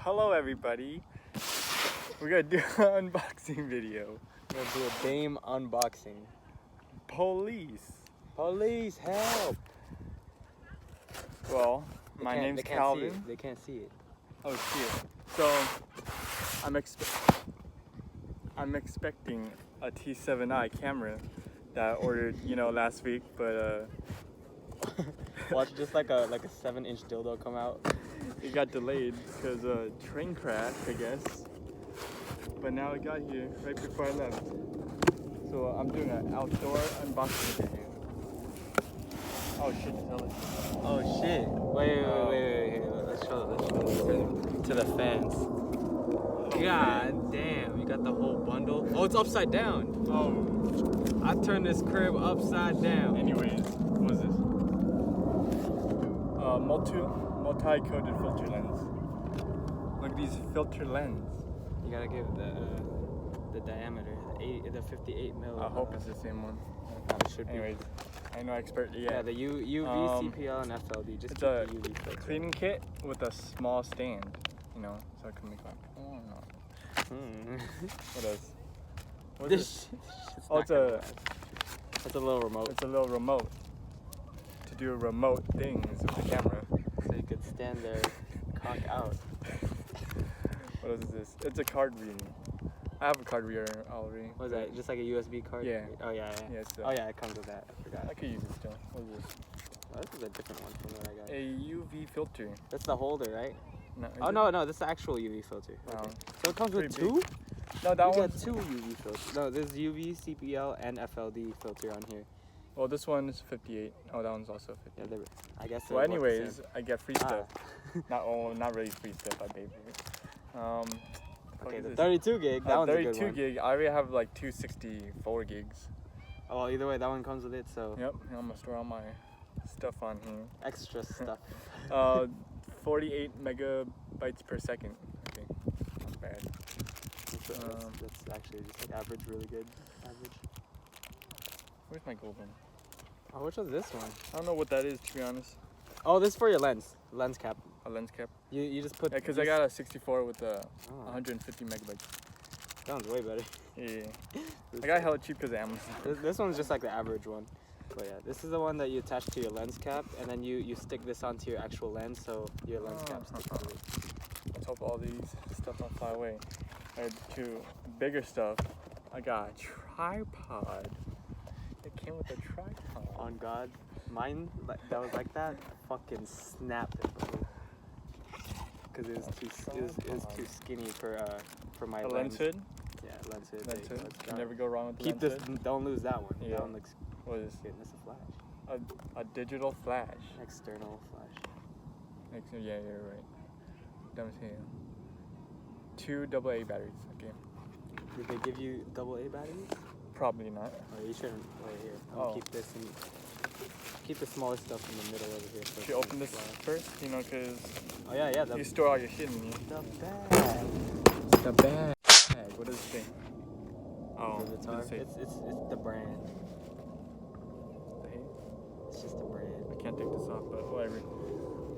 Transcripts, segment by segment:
Hello everybody. We're gonna do an unboxing video. We're gonna do a Dame unboxing. Police, help! Well, my name's Calvin. They can't see it. Oh shit. So I'm expecting a T7i camera that I ordered, last week, but Watch just like a 7-inch dildo come out. it got delayed because train crash, I guess. But now it got here right before I left. So I'm doing an outdoor unboxing video. Oh shit, Oh shit! Wait. Let's show it to the fans. God damn, you got the whole bundle. Oh, it's upside down. Oh. I turned this crib upside down. Anyways, what is this? Multi-coated filter lens. Look at these filter lens. You gotta give the diameter, the 58 mil. I hope it's the same one. It should be. Anyways, I know expert. Yeah, the UV, CPL, and FLD. Just it's keep a the UV filter. cleaning kit with a small stand, so I can make like. Oh no. What else? What is this? Oh, it's a little remote. It's a little remote to do remote things with the camera. So you could stand there, cock out. What is this? It's a card reader. I have a card reader already. What is that? Just like a USB card? Yeah. Oh yeah. Yeah, Yeah, it comes with that. I forgot. I could use it still. What is this? Oh, this is a different one from what I got. A UV filter. That's the holder, right? No, No, this is the actual UV filter. Wow. Okay. So it comes with Pretty two? big. No, that you one. got two UV filters. No, there's UV, CPL, and FLD filter on here. Well, this one is 58. Oh, that one's also 58. Yeah, I guess. Well, anyways, I get free stuff. Not really free stuff. I paid for it. Okay, the 32 gig. That one's a good one. 32 gig. I already have like 264 gigs. Oh, well, either way, that one comes with it. So. Yep. I'm gonna store all my stuff on here. Extra stuff. 48 megabytes per second. Okay, not bad. That's actually just like average, really good average. Where's my gold one? Oh, which was this one? I don't know what that is, to be honest. Oh, this is for your lens cap. A lens cap? You just put. Yeah, because I got a 64 with 150 megabytes. Sounds way better. Yeah. I got hella cheap because of Amazon. This one's just like the average one. But yeah, this is the one that you attach to your lens cap, and then you stick this onto your actual lens, so your lens cap sticks to it. Let's hope all these stuff don't fly away. Alright, to bigger stuff, I got a tripod. It came with a tripod. On God, mine that was like that fucking snapped it, bro. Because it was too skinny for my lens. Lens hood? Yeah, lens hood. Lens hood. You never go wrong with the Keep lens this. hood. Don't lose that one. Yeah. That one looks. What is good. This is a flash. A digital flash. External flash. Yeah, you're right. Don't say it. 2 AA batteries. Okay. Did they give you AA batteries? Probably not. Oh, you shouldn't. Wait here. I'll keep this and keep the smaller stuff in the middle over here. So should you open this first? Because oh yeah. You store all your shit in here. The bag. The bag. What does it say? Oh, it's the brand. It's just the brand. I can't take this off, but whatever.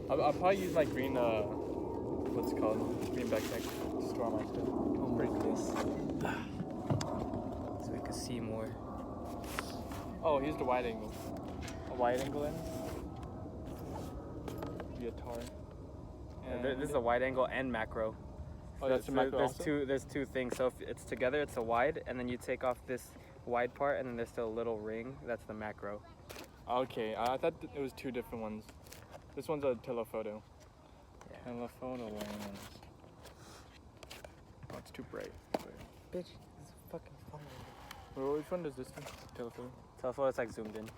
I'll probably use my green, what's it called? Green backpack to store my stuff. Oh, pretty nice. So we can see more. Oh, here's the wide angle. A wide angle lens. Guitar. This is a wide angle and macro. Oh, that's a macro also? There's two things. So if it's together, it's a wide, and then you take off this wide part, and then there's still a little ring. That's the macro. Okay, I thought it was two different ones. This one's a telephoto. Yeah. Telephoto lens. Oh, it's too bright. Bitch, this is fucking fun. Well, which one does this do? Telephoto? Telephoto, it's like zoomed in.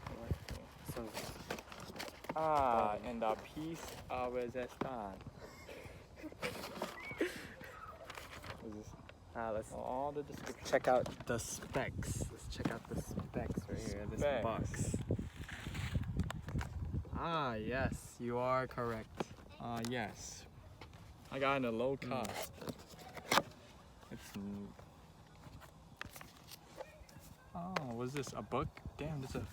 And a piece of resistance. What is this? Let's all the description. check out the specs. Let's check out the specs right here. This box. Yes, you are correct. Yes. I got it in a low cost. It's. Oh, what is this? A book? Damn, this is a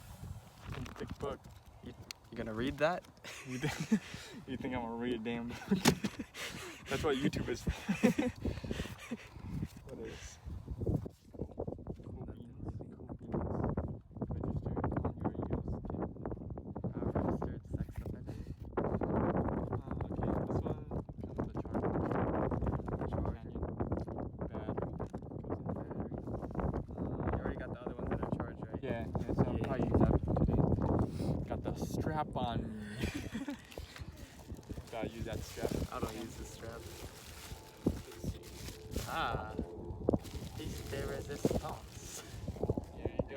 thick book. You gonna read that? You think I'm gonna read a damn book? That's what YouTube is for. What is? Yeah, so I'll probably use that today. Got the strap on me. Gotta use that strap. I don't use the strap. Ah, piece de resistance. There you go.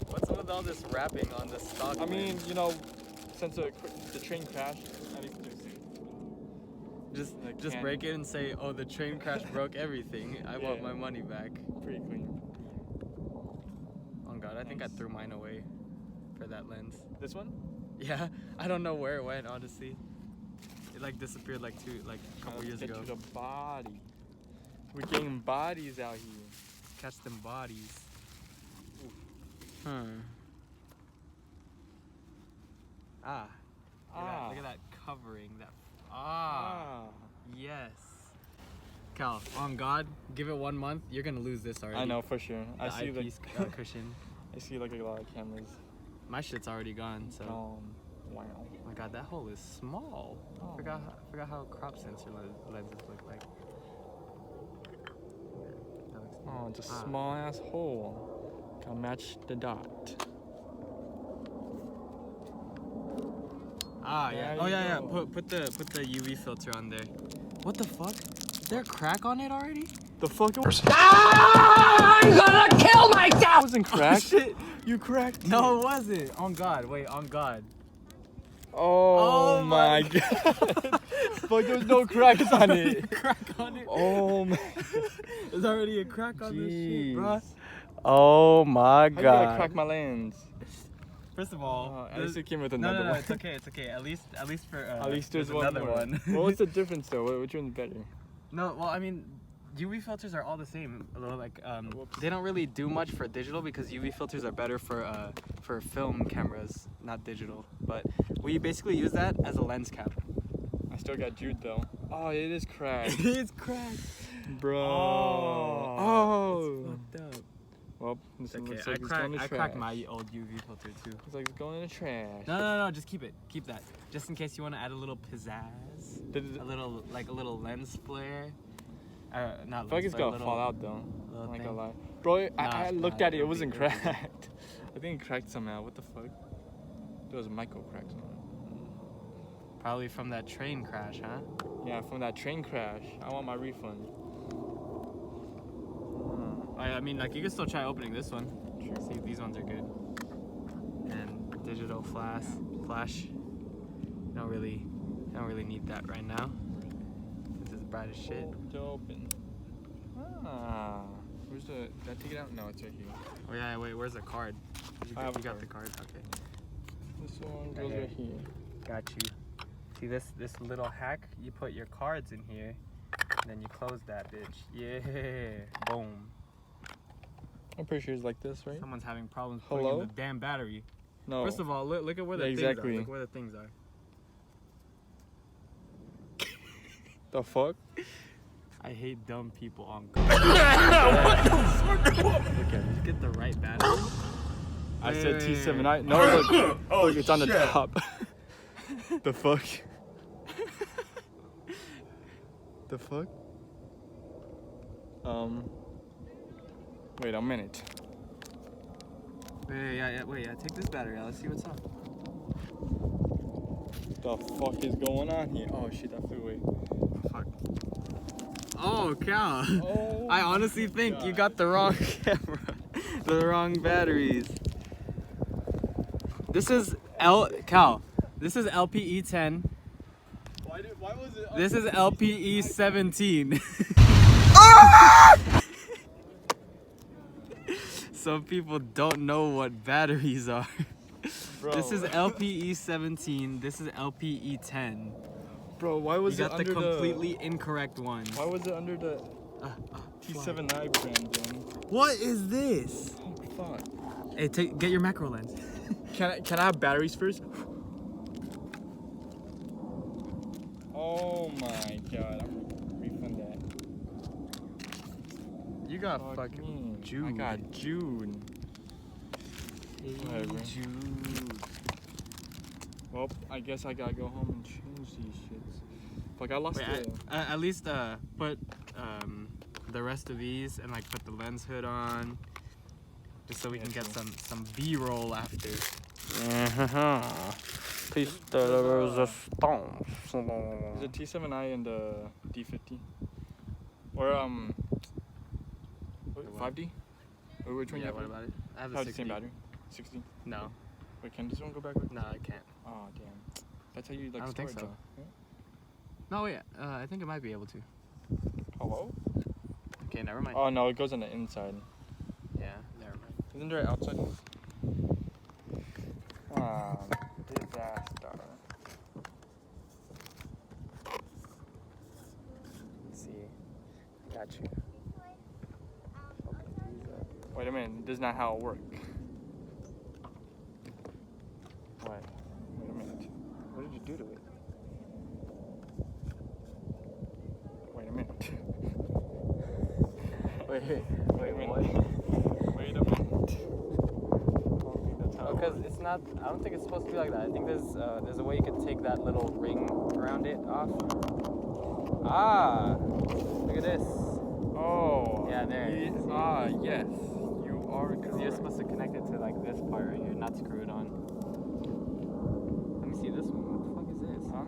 What's with all this wrapping on the stock? I mean, you know, since the train crashed, at least just break it and say, oh, the train crash broke everything. I want my money back. Pretty clean. Oh God, I think I threw mine away for that lens. This one? Yeah, I don't know where it went, honestly. It like disappeared like a couple years ago. Get to the body. We're getting bodies out here. Catch them bodies. Ah. Look at that covering. Yes. Cal, on God, give it 1 month. You're gonna lose this already. I know for sure. The I see eyepiece cushion. I see like a lot of cameras. My shit's already gone. So. Wow. Oh my God, that hole is small. Oh. Forgot how crop sensor lenses look like. Oh, it's a small ass hole. Gotta match the dot. Ah, There yeah. Oh, you yeah. go. Put the UV filter on there. What the fuck? Is there a crack on it already? The fuck? I'm gonna kill myself! It wasn't cracked. Oh, shit. You cracked No, it. it wasn't. On God. Wait, on God. Oh my God. But there's no cracks on it. Crack on it. Oh my. There's already a crack on this shit, bro. Oh my God. I gotta crack my lens. First of all, At least it came with no, another one. it's okay. At least for At least there's another more. one. Well, what's the difference though? Which one's better? No, well, I mean, UV filters are all the same. Although, like, Whoops. they don't really do much for digital because UV filters are better for film cameras, not digital. But we basically use that as a lens cap. I still got Jude though. Oh, it is cracked. It is cracked, Bro. Oh, it's fucked up. Well, this Okay, looks like it's going to I trash. cracked my old UV filter too. It's like it's going in the trash. No, just keep it. Keep that. Just in case you want to add a little pizzazz. A little lens flare. Not I feel like it's lens flare, gonna fall out though. little I'm not thing. gonna lie. Bro, I looked at it, it it'll be wasn't good. cracked. I think it cracked somehow. What the fuck? There was micro cracks on it. Probably from that train crash, huh? Yeah, from that train crash. I want my refund. I mean, like, you can still try opening this one. Sure. See if these ones are good. And digital flash. Don't really need that right now. This is bright as shit. To open. Where's the? Did I take it out? No, it's right here. Oh yeah, wait. Where's the card? You I have a got the card. Okay. This one goes Okay. right here. Got you. See this little hack? You put your cards in here, and then you close that bitch. Yeah. Boom. I'm pretty sure it's like this, right? Someone's having problems putting Hello? in the damn battery. No. First of all, look at where the Yeah, things exactly. are. Look where the things are. The fuck? I hate dumb people on God. What the fuck? Look at just get the right battery. I said Wait. T7i. No, look. Look, it's on the top. The fuck? The fuck? Wait a minute. Wait, take this battery out. Let's see what's up. The fuck is going on here? Oh shit, that flew away. Fuck. Oh, Cal. Oh I honestly think you got the wrong camera. The wrong batteries. This is Cal. This is LPE10. Why was it? This is LPE17. Some people don't know what batteries are. Bro. This is LPE17. This is LPE10. Bro, why was You it got under the completely incorrect one. Why was it under the T7i brand then? What is this? Oh fuck. Hey, get your macro lens. Can I have batteries first? Oh my god, I'm You got Fuck fucking me. Jude. I got June. Whatever. Jude. Well, I guess I gotta go home and change these shits. Fuck, I lost it. At least put the rest of these and like put the lens hood on, just so we can get some B-roll after. Peace. There's a T7i and a D50. Or 5D? Or which one you have? What about it? I have Has a the 60. same battery? 60? No. Wait, can this one go backward? No, I can't. Oh, damn. That's how you like I don't think storage, so. huh? No, wait. I think it might be able to. Hello? Okay, never mind. Oh, no, it goes on the inside. Yeah, never mind. Isn't there an outside one? Disaster. Let's see. Got you. Wait a minute, this is not how it works. What? Wait a minute. What did you do to it? Wait a minute. Wait a minute. Wait a minute. Because it's not. I don't think it's supposed to be like that. I think there's a way you could take that little ring around it off. Ah, look at this. Oh. Yeah, there. Yes. You are Because you're supposed to connect it to like this part right here, not screw it on. Let me see this one. What the fuck is this? I don't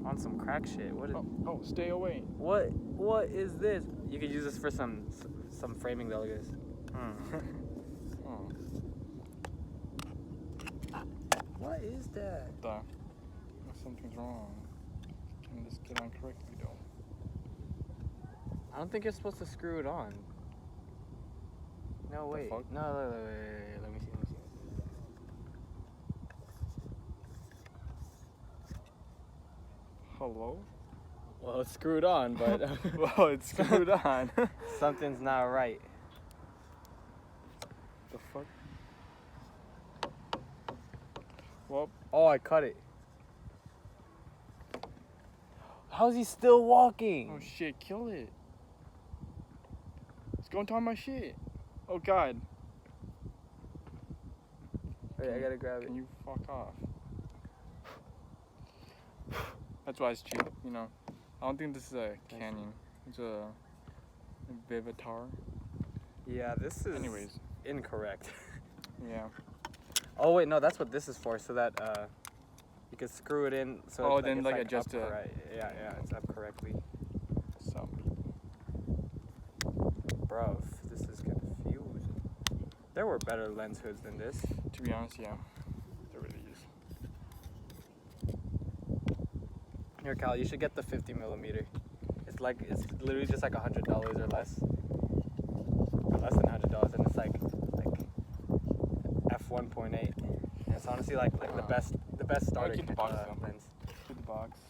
know. On some crack shit. What is? Oh, stay away. What is this? You could use this for some framing though, I guess. Oh. What is that? Something's wrong. Can this get on correctly though? I don't think you're supposed to screw it on. No, wait. fuck? No, wait. Let me see. Hello? Well, it's screwed on, but Well, it's screwed on. something's not right. The fuck? Well, Oh, I cut it. How's he still walking? oh shit, kill it. It's going on my shit. Oh god. Wait, I gotta grab it. Can you fuck off? That's why it's cheap, you know. I don't think this is a Canon. It's a Vivitar. Yeah, this is Anyways, incorrect. yeah. Oh wait, no, that's what this is for, so that you can screw it in. So Oh, it's then, it's like, adjust it. upright. Yeah, it's up correctly. Some Bruv, this is confusing. There were better lens hoods than this. to be honest, yeah. There really is. Here, Cal, you should get the 50mm. It's literally just like $100 or less. Or less than $100, and it's like f1.8. And it's honestly like the best starter keep the box though. lens. Put the box.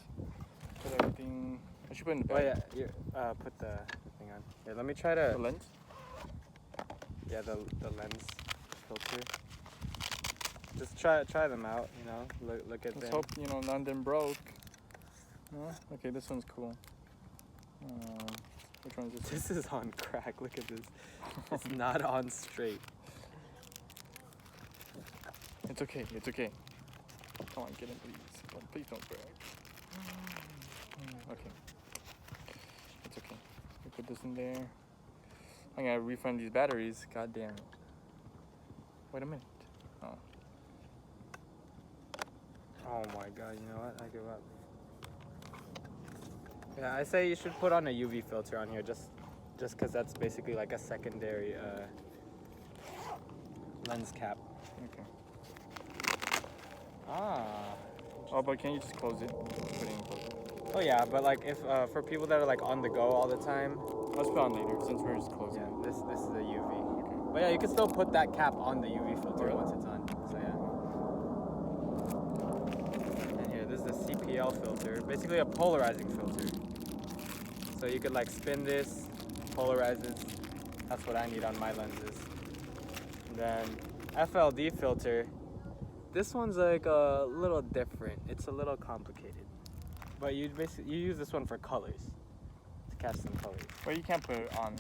Put everything. I should put it in the Oh bag. yeah, put the thing on. Here, let me try to. The lens? Yeah, the lens filter. Just try them out, you know. Look at Let's them. hope, you know, none of them broke. No? Okay, this one's cool. Which one is this? This is on crack. Look at this. It's not on straight. It's okay, it's okay. Come on, get in, please. Please don't break. Okay. It's okay. We put this in there. I'm gonna refund these batteries. God damn it. Wait a minute. Oh. Oh my god, you know what? I give up. Yeah, I say you should put on a UV filter on here just because that's basically like a secondary lens cap. Okay. Ah. Oh, but can you just close it? Put it in close it. Oh yeah, but like if for people that are like on the go all the time. Let's put it on later since we're just closing Yeah, it. this is a UV. Okay. But yeah, you can still put that cap on the UV filter Really? once it's on. So yeah. And here, this is the CPL filter, basically a polarizing filter. So you could like spin this, polarizes. That's what I need on my lenses. And then FLD filter. This one's like a little different. It's a little complicated. But you use this one for colors, to catch some colors. Well, you can't put it on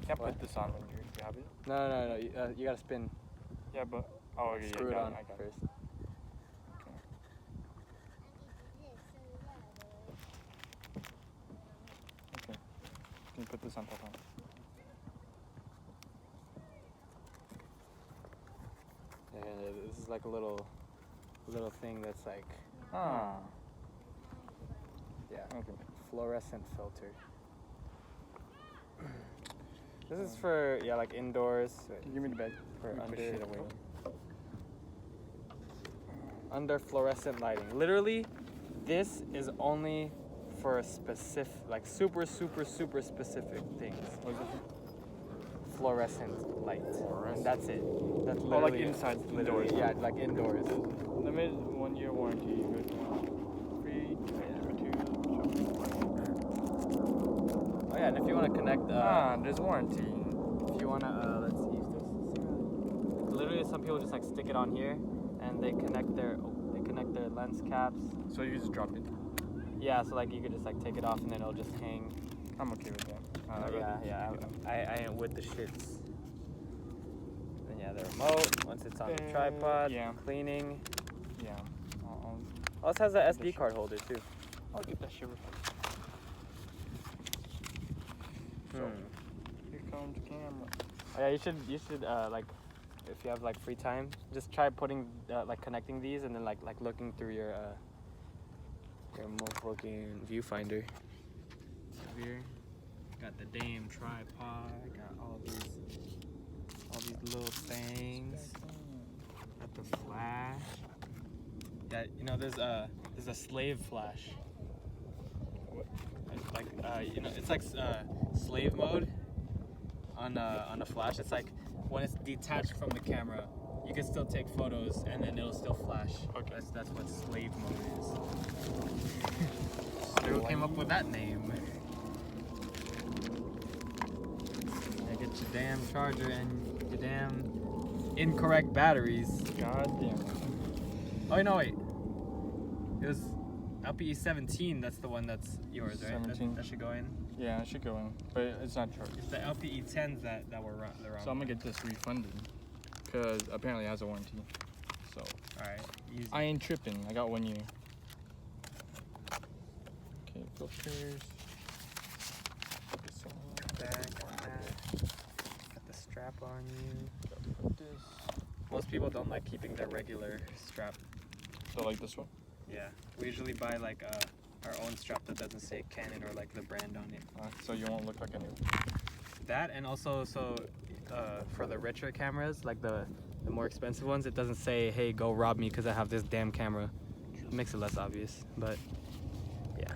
Can't What? put this on when you have it. No. You gotta spin. Yeah, but oh, okay, Screw yeah, it got on I got it. first. Okay. Can you put this on top of? Yeah, this is like a little thing that's like, Ah. yeah, Okay. fluorescent filter. This is for, yeah, like indoors. Wait, Give me the bag. for Let me under, push it away. under fluorescent lighting. Literally, this is only for a specific, like super specific things. What is it? Fluorescent light. And that's it. That's Oh, literally like inside, literally, indoors. yeah, like indoors. Limited 1 year warranty. Good one. Free material. Oh yeah, and if you want to connect, There's warranty. if you want to, let's see. Literally, some people just like stick it on here, and they connect their lens caps. So you just drop it. Yeah, so like you could just like take it off, and then it'll just hang. I'm okay with that. Yeah. I ain't with the shits. Then yeah, the remote. Once it's on the tripod, yeah. cleaning. Yeah. Also has a SD card holder too. I'll get that shit. So here comes the camera. Oh, yeah, you should like, if you have like free time, just try putting like connecting these, and then like looking through your motherfucking viewfinder. Over here, got the damn tripod. Got all these little things. Got the flash. Yeah, you know there's a slave flash. It's like it's like slave mode on a flash. It's like when it's detached from the camera, you can still take photos and then it'll still flash. Okay. That's what slave mode is. Who came up with that name? Yeah, get your damn charger and your damn incorrect batteries. God damn it. Oh no, wait. It was LPE 17. That's the one that's yours, right? 17. That should go in. Yeah, it should go in, but it's not charged. It's the LPE 10s that were wrong. So I'm gonna get this refunded because apparently it has a warranty. So Alright, easy. I ain't tripping. I got 1 year. Okay, filters. Put this on. Back on that. Got the strap on you. Put this. Most people don't like keeping their regular strap. So like this one. Yeah, we usually buy like our own strap that doesn't say Canon or like the brand on it. So you won't look like a new. That, and also for the richer cameras, like the more expensive ones, it doesn't say, hey, go rob me because I have this damn camera. It makes it less obvious, but yeah.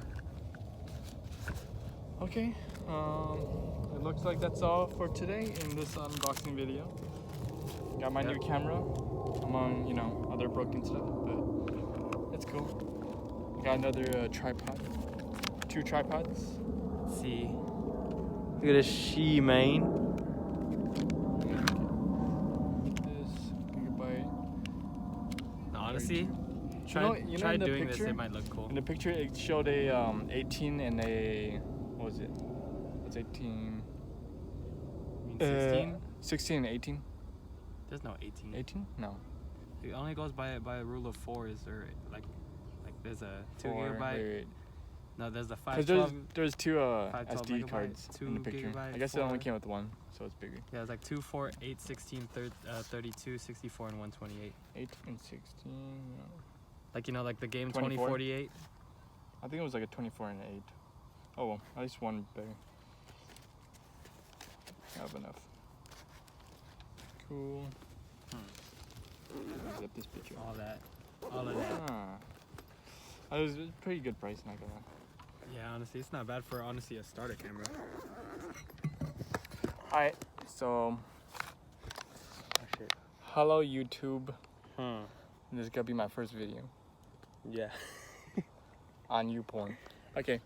Okay. It looks like that's all for today in this unboxing video. Got my new camera, among other broken stuff, but it's cool. Got another tripod, 2 tripods. Let's see. Look at this she man. This gigabyte. Honestly, try in the doing this. picture- It might look cool. In the picture, it showed a 18 and a what was it? It's 18. You mean 16? 16 and 18. There's no 18. 18? No. It only goes by a rule of 4s, or like there's a 2 Or- gigabyte. wait. No, there's the 'Cause 512. there's 2 512 SD megabyte, cards 2 in the picture. gigabyte, I guess it only 4. came with 1, so it's bigger. Yeah, it's like 2, 4, 8, 16, 32, 64, and 128. 8 and 16. No. Like like the game 24? 2048. I think it was like a 24 and an 8. Oh well, at least one better. I have enough. Cool. Get this picture. All of that. It was a pretty good price, not gonna lie. Yeah, honestly, it's not bad for a starter camera. Alright, so Oh shit. hello YouTube. Hmm. This is gonna be my first video Yeah. on Youporn. Okay.